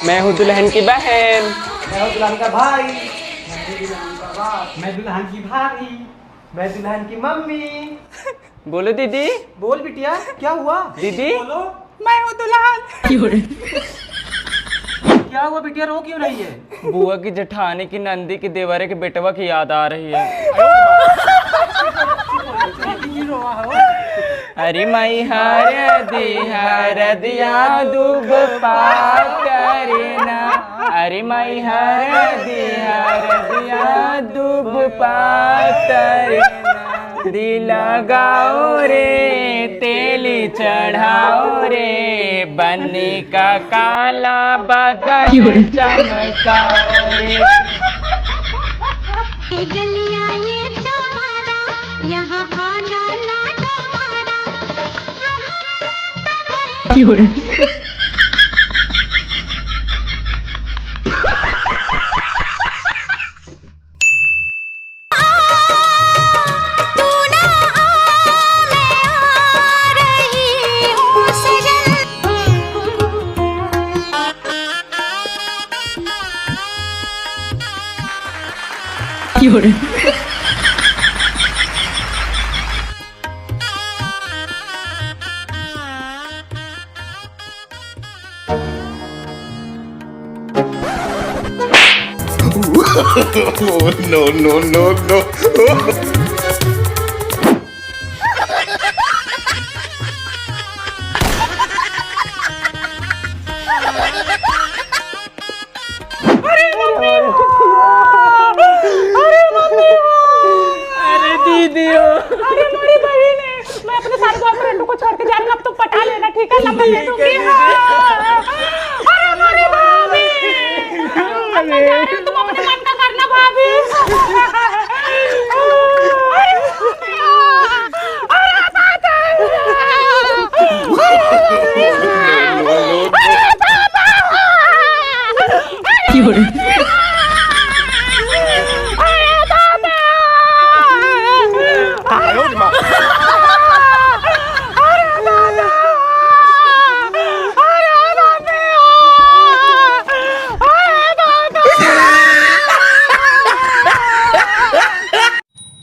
मैं हूँ दुल्हन की बहन। मैं हूँ दुल्हन का भाई। मैं दुल्हन का बाप। मैं दुल्हन की भाभी। मैं दुल्हन की मम्मी। बोलो दीदी। बोल बिटिया, क्या हुआ? दीदी बोलो। मैं हूँ दुल्हन। क्या हुआ बिटिया, रो क्यों रही है? बुआ की जेठानी की नंदी की देवरे के बेटवा की याद आ रही है। अरे मई हर दिया दूब पाक करेना। अरे मई हर दिया दूब पाक करेना। दिल लगाओ रे तेली चढ़ाओ रे, बन्नी का काला बदन चमकाओ रे। गलियां ये तुम्हारा, यहाँ आना ना तुम्हारा। तू ना आ, मैं आ रही हूँ सजन। no, no, no, no. अरे दीदी हो। अरे मेरी बहन है, मैं अपने सारे बॉयफ्रेंड को छोड़ के जा रही हूँ, अब तुम पटा लेना, ठीक है? नंबर दे दूंगी। अरे मेरी भाभी, अब मैं जा रही हूँ, तुम अपने मन का करना भाभी।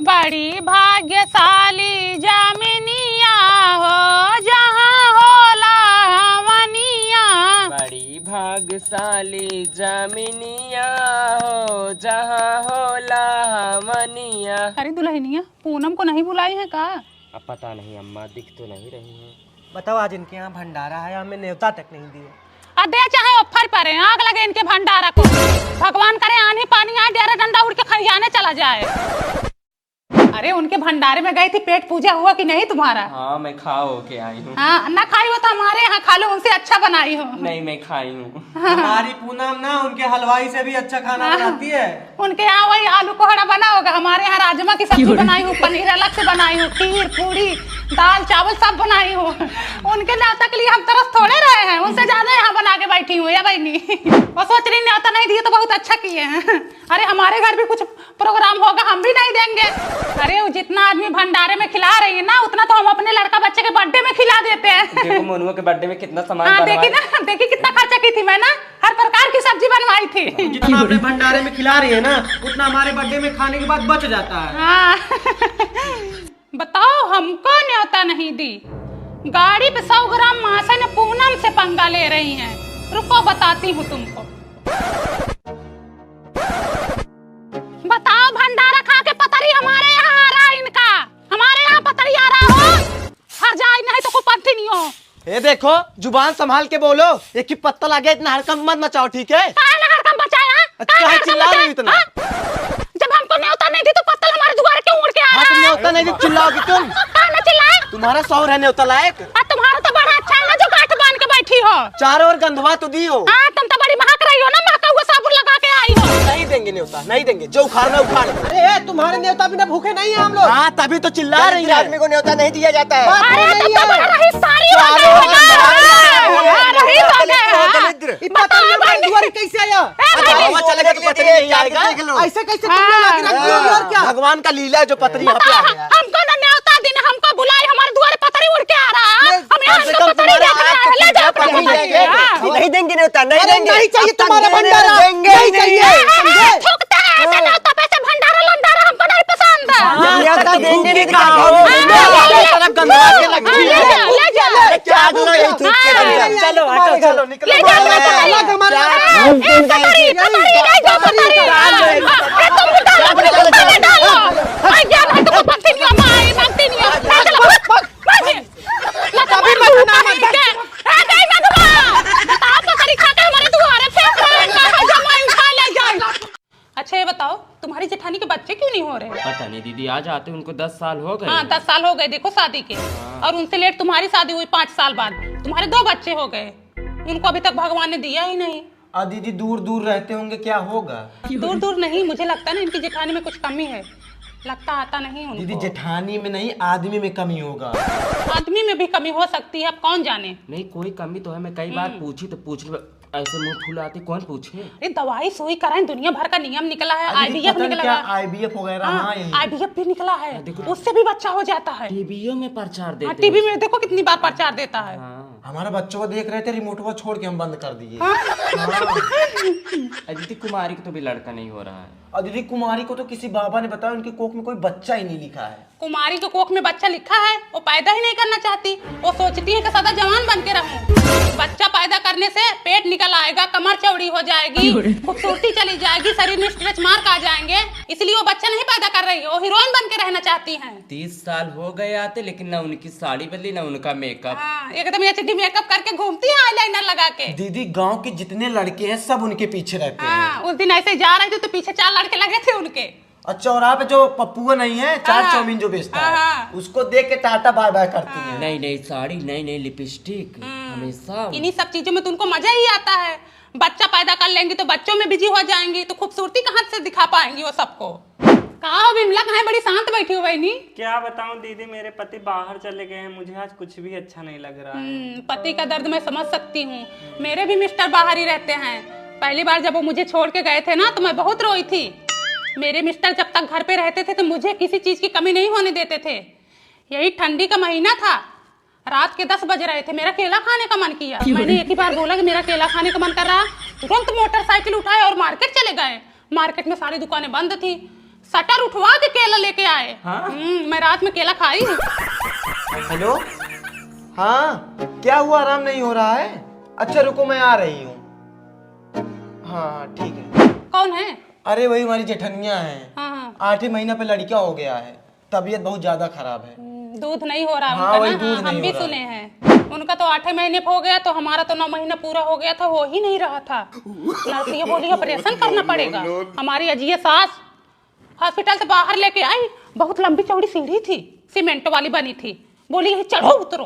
बड़ी भाग्यशाली जामिनिया हो, जहाँ होला हवनिया। बड़ी भाग्यशाली जमीनिया हो, जहाँ होला हमनिया। अरे दुल्हनिया, पूनम को नहीं बुलाई है का? अब पता नहीं अम्मा, दिख तो नहीं रही है। बताओ, आज इनके यहाँ भंडारा है, हमें न्योता तक नहीं दिए। अदे चाहे ऑफर पड़े, आग लगे इनके भंडारा को। भगवान करे आंधी पानी आए, डेरा डंडा उड़ के खरियाने चला जाए। अरे उनके भंडारे में गई थी, पेट पूजा हुआ कि नहीं तुम्हारा? हाँ मैं खाओ के आई हूँ। हाँ, ना खाई हो तो हमारे यहाँ खा लो, उनसे अच्छा बनाई हो। नहीं मैं खाई हूँ। हमारी पूनम ना उनके हलवाई से भी अच्छा खाना बनाती है। उनके यहाँ वही आलू कोहड़ा बना होगा, हमारे यहाँ राजमा की सब्जी बनाई हूँ, पनीर अलग से बनाई हूँ, खीर पूरी दाल चावल सब बनाई हूँ। उनके न्योता के लिए हम तरस थोड़े रहे हैं, उनसे ज्यादा यहाँ बना के बैठी हूँ। या बहनी वो सोच रही न्योता नहीं दिए तो बहुत अच्छा किए हैं। अरे हमारे घर भी कुछ प्रोग्राम होगा, हम भी नहीं देंगे। अरे वो जितना आदमी भंडारे में खिला रही है ना, उतना तो हम अपने लड़का बच्चे के बर्थडे में खिला देते हैं। देखो मनुआ के बर्थडे में कितना सामान हाँ बनवाया। देखी ना, देखी कितना खर्चा की थी मैं ना, हर प्रकार की सब्जी बनवाई थी। जितना अपने भंडारे में खिला रही है ना, उतना हमारे बर्थडे में खाने के बाद बच जाता है। हाँ। बताओ, हमको न्योता नहीं दी, गाड़ी पे 100 ग्राम मासा ने पूनम से पंगा ले रही हैं। रुको बताती हूँ तुमको। बताओ, भंडारा खा के पतरी हमारे यहाँ आ रहा है इनका, हमारे यहाँ पतरी आ रहा हो, हर जाए नहीं तो कोई पंथी नहीं हो। ये देखो, जुबान संभाल के बोलो, एक ही पत्ता लगे, इतना हड़कंप मत मचाओ, ठीक है? हड़कंप बचाया? अच्छा चिल्ला रही इतना? जब हमको न्योता नहीं दी तो पत्तल हमारे द्वार क्यों उड़ के आ रहा है? न्योता नहीं दी चिल्लाओगी तुम? ना चिल्लाए, तुम्हारा शौहर है न्योता लायक? तुम्हारा तो बड़ा अच्छा है ना, जो गांठ बांध के बैठी हो। चारों ओर गंधवा तो दी हो। हाँ, तुम तो बड़ी महक रही हो ना, महका हुआ साबुन लगा के आई हो। नहीं देंगे न्योता, नहीं देंगे, जो उखाड़ना उखाड़। अरे तुम्हारे न्योता बिना भूखे नहीं है हम लोग। हाँ, तभी तो चिल्ला रही है। आदमी को न्योता नहीं दिया जाता है। अरे तुम तो बड़ा रही सारी हो गए हो ना। रही हो गए हो। कैसे आया? ऐसे कैसे भगवान का लीला है जो पतरी यहाँ पे आ गया। हमको ना न्योता देना, हमको बुलाई, हमारे द्वार पतरी उड़ के आ रहा है। हम यहाँ कम से कम तुम्हारा हाथ तो नहीं देंगे न्योता, नहीं अरे देंगे। नहीं चाहिए अब तक तुम्हारा देने भंडारा, देंगे नहीं नहीं। चाहिए, समझे? थूकते हैं ऐसे न्योता पे से भंडारा लंडारा हमको नहीं पसंद है। न्योता देंगे नहीं तो क्या हाँ, करोगे? ले जा, तरफ गंदवा के लगती है। ले जा, ले जा। क्या दूंगा ये थूक के हाँ, बंदा? चलो हटो, चलो निकलो। ले जा, ले जा, अलग हमारा ए, सतरी, सतरी, ले जाओ, सतरी। ए, तुम भी डालो, तुम भी डालो। आई जा, नहीं तो मांगती नहीं हो, माई, मांगती नहीं हो। ले चलो, मांगे। ले चलो, अभी मत ना, मांगे के। ए, नहीं मांगूंगा। बताओ, सतरी खा के हमारे दुआरे फेंक रहे हैं, कहाँ जमाई उठा ले जाए। अच्छा ये बताओ, तुम्हारी जेठानी के बच्चे क्यों नहीं हो रहे? पता नहीं दीदी, आज आते उनको 10 साल हो गए। हाँ 10 साल हो गए देखो शादी के, और उनसे लेट तुम्हारी शादी हुई 5 साल बाद। तुम्हारे 2 बच्चे हो गए, उनको अभी तक भगवान ने दिया ही नहीं। दीदी दूर दूर रहते होंगे, क्या होगा? दूर दूर नहीं, मुझे लगता है ना इनकी जेठानी में कुछ कमी है, लगता आता नहीं दीदी उनको। जेठानी में नहीं, आदमी में कमी होगा। आदमी में भी कमी हो सकती है, अब कौन जाने। नहीं कोई कमी तो है, मैं कई बार पूछी तो पूछ ऐसे मुंह फुलाती, कौन पूछे? ये दवाई सुई कराएं, दुनिया भर का नियम निकला है, दीदी आईवीएफ पता नहीं निकला क्या है। आईवीएफ वगैरह, हाँ यही। आईवीएफ भी निकला है, उससे भी बच्चा हो जाता है। टीवीओ में प्रचार देते टीवी में देखो कितनी बार प्रचार देता है। हमारा बच्चों को देख रहे थे, रिमोटवा छोड़ के हम बंद कर दिए। दीदी कुमारी को तो भी लड़का नहीं हो रहा है। और दीदी कुमारी को तो किसी बाबा ने बताया उनकी कोख में कोई बच्चा ही नहीं लिखा है। कुमारी के कोख में बच्चा लिखा है, वो पैदा ही नहीं करना चाहती। वो सोचती है कि सदा जवान बन के रहूं। बच्चा पैदा करने से पेट निकल आएगा, कमर चौड़ी हो जाएगी, खूबसूरती चली जाएगी, शरीर में स्ट्रेच मार्क आ जाएंगे, इसलिए वो बच्चा नहीं पैदा कर रही है, वो हीरोइन बन के रहना चाहती हैं। 30 साल हो गए आते, लेकिन ना उनकी साड़ी बदली ना उनका मेकअप। हाँ, एकदम एचडी मेकअप करके घूमती है आईलाइनर लगा के। दीदी गांव के जितने लड़के हैं सब उनके पीछे रहते हैं। हाँ, उस दिन ऐसे जा रहे थे तो पीछे 4 लड़के लगे थे उनके। और चौराहे पे जो पप्पुआ नहीं है, चाट हाँ। चाउमीन जो बेचता हाँ। है, उसको देख के टाटा बाय बाय करती है। नई नई साड़ी, नई नई लिपस्टिक, हमेशा इन्हीं सब चीजों में तो उनको मजा ही आता है। बच्चा पैदा कर लेंगी तो बच्चों में बिजी हो जाएंगी, तो खूबसूरती कहाँ से दिखा पाएंगी वो सबको। कहा बिमला कहाँ बड़ी शांत बैठी हो बहनी? क्या बताऊं दीदी, मेरे पति बाहर चले गए हैं, मुझे आज कुछ भी अच्छा नहीं लग रहा है। पति का दर्द मैं समझ सकती हूँ, मेरे भी मिस्टर बाहर ही रहते हैं। पहली बार जब वो मुझे छोड़ के गए थे ना तो मैं बहुत रोई थी। मेरे मिस्टर जब तक घर पे रहते थे तो मुझे किसी चीज की कमी नहीं होने देते थे। यही ठंडी का महीना था, रात के 10 बज रहे थे, मेरा केला खाने का मन किया। मैंने एक ही बार बोला कि मेरा केला खाने का मन कर रहा, तुरंत मोटरसाइकिल उठाए और मार्केट चले गए। मार्केट में सारी दुकानें बंद थी, शटर उठवा के केला लेके आए। मैं रात में केला खाई। हेलो, हाँ क्या हुआ, आराम नहीं हो रहा है? अच्छा रुको मैं आ रही हूँ। हाँ ठीक है। कौन है? अरे वही हमारी जेठनिया है। हाँ, 8 महीना पे लड़का हो गया है, तबीयत बहुत ज्यादा खराब है। दूध नहीं हो रहा हाँ, उनका वही ना। दूध हाँ, नहीं हम भी हो रहा सुने हैं। उनका तो 8 महीने हो गया, तो हमारा तो 9 महीना पूरा हो गया था, हो ही नहीं रहा था। नर्स ये बोली ऑपरेशन करना पड़ेगा। हमारी अजीय सास हॉस्पिटल से बाहर लेके आई, बहुत लंबी चौड़ी सीढ़ी थी, सीमेंट वाली बनी थी। बोली यही चढ़ो उतरो।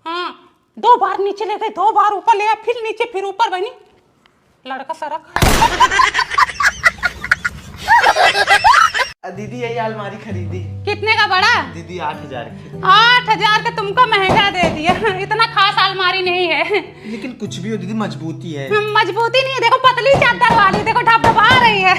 हाँ 2 बार नीचे ले गए, 2 बार ऊपर ले आए, फिर नीचे फिर ऊपर। बनी लड़का सरक। दीदी यही अलमारी खरीदी कितने का बड़ा? दीदी 8,000 की। 8,000 का तुमको महंगा दे दिया। इतना खास अलमारी नहीं है। लेकिन कुछ भी हो दीदी, मजबूती है। मजबूती नहीं है, देखो पतली चादर वाली, देखो ढबढबा रही है।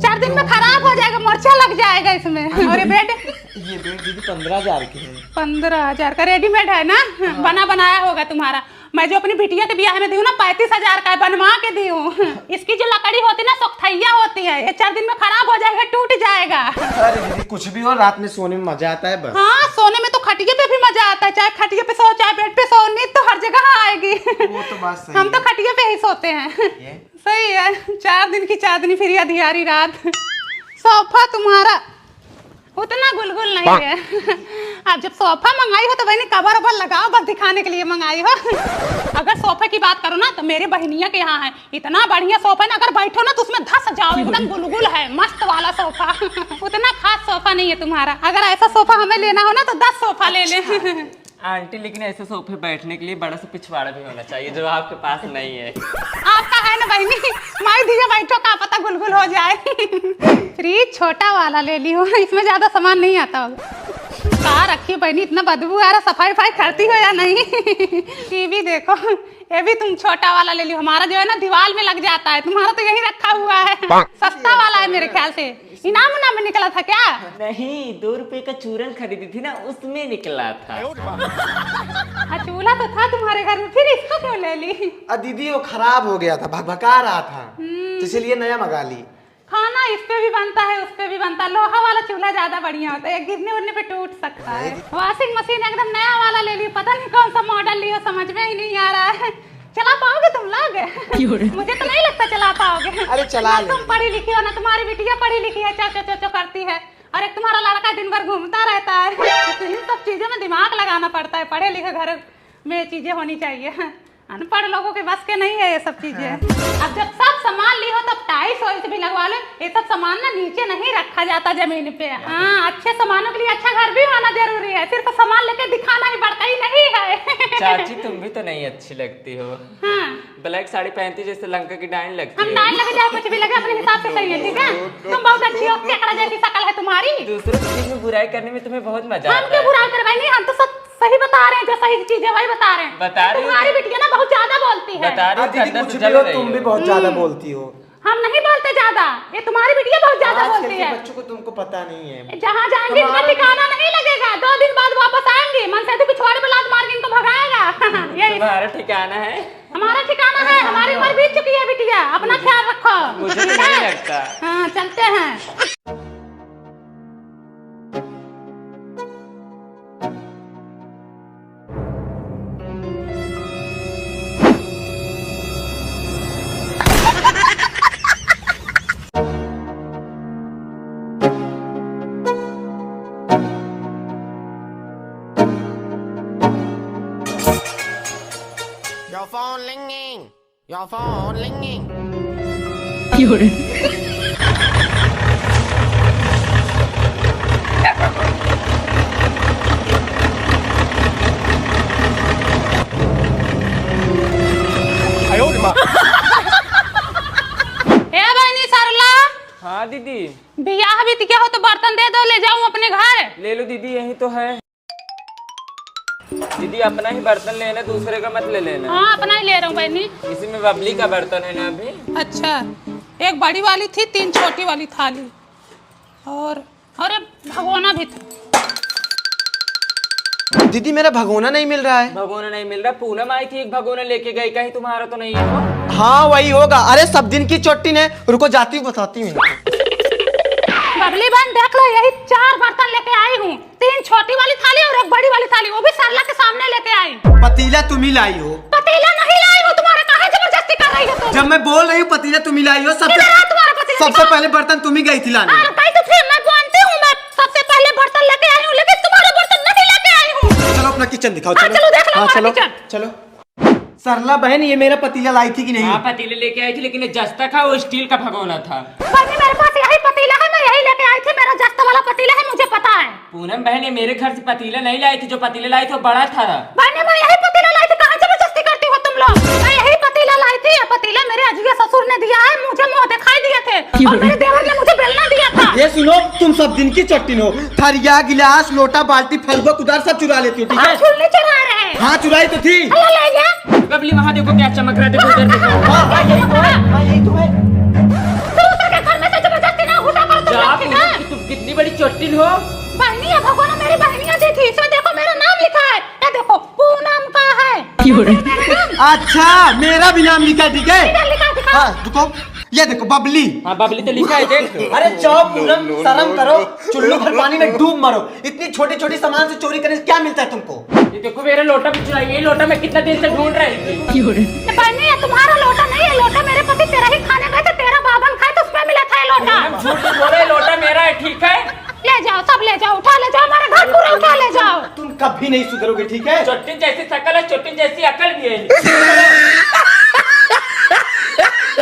4 दिन में खराब हो जाएगा, मोर्चा लग जाएगा इसमें। और ये बेड? ये बेड दीदी 15,000 की है। 15,000 का रेडीमेड है ना? बना बनाया होगा तुम्हारा। मैं जो अपनी बिटिया के ब्याह में दी हूँ ना 35,000 का बनवा के दी हूँ। इसकी जो लकड़ी होती है ना सोखथैया होती है, ये 4 दिन में खराब हो जाएगा, टूट जाएगा। अरे दीदी कुछ भी हो, रात में सोने में मजा आता है बस। हाँ सोने में तो खटिया पे भी मजा आता है, चाहे खटिया पे सो चाहे बेड पे सो, नींद तो हर जगह आएगी। वो तो बात सही हम है। तो खटिया पे ही सोते हैं। सही है, 4 दिन की चांदनी फिर अधियारी रात। सोफा तुम्हारा उतना गुलगुल नहीं है। अब जब सोफा मंगाई हो तो बहनी कवर ववर लगाओ, बस दिखाने के लिए मंगाई हो। अगर सोफे की बात करो ना तो मेरे बहनिया के यहाँ है, इतना बढ़िया सोफा ना, अगर बैठो ना तो उसमें धस जाओ, एकदम गुलगुल है, मस्त वाला सोफा। उतना खास सोफा नहीं है तुम्हारा। अगर ऐसा सोफा हमें लेना हो ना तो 10 सोफा ले ले। आंटी लेकिन ऐसे सोफे बैठने के लिए बड़ा सा पिछवाड़ा भी होना चाहिए, जो आपके पास नहीं है। आपका है ना बहनी, माई दिया बैठो, का पता गुलगुल हो जाए। फ्रिज छोटा वाला ले ली हो, इसमें ज्यादा सामान नहीं आता होगा। कहाँ रखी बहनी, इतना बदबू आ रहा, सफाई वफाई करती हो या नहीं? टीवी देखो, ये भी तुम छोटा वाला ले लियो, हमारा जो है ना दीवार में लग जाता है, तुम्हारा तो यही रखा हुआ है, सस्ता वाला है मेरे ख्याल से। इनाम उनाम में निकला था क्या? नहीं, 2 रुपए का चूरन खरीदी थी ना, उसमें निकला था। चूल्हा तो था तुम्हारे घर में, फिर इसको क्यों ले ली? दीदी वो खराब हो गया था, भगभगा रहा था, तो इसलिए नया मंगा ली। खाना इस पे भी बनता है, उस पे भी बनता है, लोहा वाला चूल्हा ज्यादा बढ़िया होता है, गिरने उड़ने पे टूट सकता है। वॉशिंग मशीन एकदम नया वाला ले ली, पता नहीं कौन सा मॉडल लिया, समझ में ही नहीं आ रहा है। चला पाओगे तुम लोग? मुझे तो नहीं लगता चला पाओगे। अरे चला ले। तुम पढ़ी लिखी हो ना, तुम्हारी बिटिया पढ़ी लिखी है, चो चो चो करती है, और एक तुम्हारा लड़का दिन भर घूमता रहता है। तो इन सब चीजों में दिमाग लगाना पड़ता है, पढ़े लिखे घर में चीजें होनी चाहिए, अनपढ़ लोगों के बस के नहीं है ये सब चीजें। अब जब सब सामान ली हो तब टाइल्स वाइल्स भी लगवा लो, ये सब सामान ना नीचे नहीं रखा जाता जमीन पे। हाँ, अच्छे सामानों के लिए अच्छा घर भी होना जरूरी है, सिर्फ सामान लेके दिखाना ही बड़का ही नहीं है। चाची तुम भी तो नहीं अच्छी लगती हो। हाँ। ब्लैक साड़ी पहनती जैसे लंका की डाइन लगती हम है। डाइन लगे चाहे कुछ भी लगे, अपने हिसाब से सही है, ठीक है? तुम बहुत अच्छी हो, केकड़ा जैसी शक्ल है तुम्हारी। दूसरों की चीज में बुराई करने में तुम्हें बहुत मजा हम आता क्यों है। बुराई करवाई? नहीं, हम तो सब सही बता रहे हैं, जो सही चीज है वही बता रहे हैं। बता रही हो तुम्हारी बिटिया ना बहुत ज्यादा बोलती है। बता रही हो, दीदी अंदर कुछ से भी जल हो, रही तुम हो। भी बहुत ज्यादा बोलती हो। हम नहीं बोलते ज्यादा, ये तुम्हारी बिटिया बहुत ज्यादा आजकल बोलती के है। बच्चों को तुमको पता नहीं है। जहाँ जाएंगे इनका ठिकाना नहीं लगेगा, 2 दिन बाद वापस आएंगे, मन से तो पिछवाड़े पे लात मार के इनको भगाएगा। यही तुम्हारा ठिकाना है? हमारा ठिकाना है, हमारी उम्र बीत चुकी है बिटिया, अपना ख्याल रखो। मुझे तो नहीं लगता। हाँ, चलते हैं। Your phone ringing. Your phone ringing. ए बहनी सरला, हाँ दीदी। बियाह भी क्या हो तो बर्तन दे दो, ले जाऊं अपने घर। ले लो दीदी, यही तो है। दीदी अपना ही बर्तन लेना, दूसरे का मत ले लेना। हाँ, अपना ही ले रहा हूँ बहनी। इसी में बबली का बर्तन है ना अभी। अच्छा, एक बड़ी वाली थी, 3 छोटी वाली थाली, और भगोना भी था। दीदी मेरा भगोना नहीं मिल रहा है। भगोना नहीं मिल रहा? पूनम आई थी, एक भगोना लेके गई, कहीं तुम्हारा तो नहीं है? हाँ वही होगा। अरे सब दिन की चोटी ने, रुको जाती हूँ बताती हूँ। बबली बहन देख लो, यही 4 बर्तन लेके आई हूँ, 3 छोटी वाली थाली और एक बड़ी वाली थाली, वो भी सरला के सामने लेके आई। पतीला तुम ही लाई हो। पतीला नहीं लाई हूँ, तुम्हारे कहाँ जबरदस्ती कर रही हो तुम? जब मैं बोल रही हूँ पतीला तुम ही लाई हो, किधर है तुम्हारा पतीला? सबसे पहले बर्तन तुम ही गई थी लाने। भाई तो फिर मैं जानती हूँ, मैं सबसे पहले बर्तन लेके आई हूँ, लेकिन तुम्हारे बर्तन नहीं लेके आई हूँ। चलो अपना किचन दिखाओ। हाँ, चलो देख लो हाँ, हमारा चलो किचन। चलो। सरला बहन ये मेरा पतीला लाई थी कि नहीं? हाँ पतीले लेके आई थी, लेकिन ये जस्ता था, वो स्टील का भगोना था। बहनी मेरे पास यही पतीला है, मैं यही लेके आई थी, मेरा जस्ता वाला पतीला है, मुझे पता है। पूनम बहन ये मेरे घर से पतीला नहीं लाई थी, जो पतीला लाई थी वो बड़ा था। बहनी मैं यही पतीला लाई थी, कहाँ जबरदस्ती करती हो तुम लोग? मैं यही पतीला लाई थी, ये पतीला मेरे अजीजा ससुर ने दिया है, मुझे मुँह दिखाई दिए थे, और मेरे देवर ने मुझे बेलना दिया था। ये सुनो, तुम सब दिन की चट्टिन हो, थरिया गिलास लोटा बाल्टी फलबा कुदार सब चुरा लेती हो, ठीक है? चुल्ली चुरा रहे हैं। हाँ चुराई तो थी। अल्लाह ले गया। बबली वहाँ देखो क्या चमक रहा है, देखो उधर देखो। यही तो है। दूसरे के घर में से जबरदस्ती ना घुसा करो तुम जा लोग, ठीक है? पूनम, तुम कितनी बड़ी चोटिल हो। बहनी ये भगवान मेरी बहनियां दी थी, इसमें देखो मेरा नाम लिखा है, ये देखो पूनम का है। अच्छा मेरा भी नाम लिखा है, ठीक है? इधर लिखा दिखा। हाँ देखो, ये देखो बबली। हाँ बबली तो लिखा है, देख। अरे जाओ पूनम, शर्म करो, चुल्लू भर पानी में डूब मरो। इतनी छोटी छोटी सामान से चोरी करने से क्या मिलता है तुमको? ये देखो मेरा लोटा भी चुराई, ये लोटा मैं कितना देर से ढूंढ रही थी। बहनी ये तुम्हारा लोटा नहीं है, लोटा मेरे पति तेरा ही खाने गए थे, तेरा बाबन खाए तो उसमें मिला था ये लोटा। पूनम झूठ बोल रहे, लोटा मेरा है, ठीक है? ले जाओ, सब ले जाओ, उठा ले जाओ, हमारे घर पूरा उठा ले जाओ। तुम कभी नहीं सुधरोगे, ठीक है? चोटिन जैसी शकल है, चोटिन जैसी अकल भी है।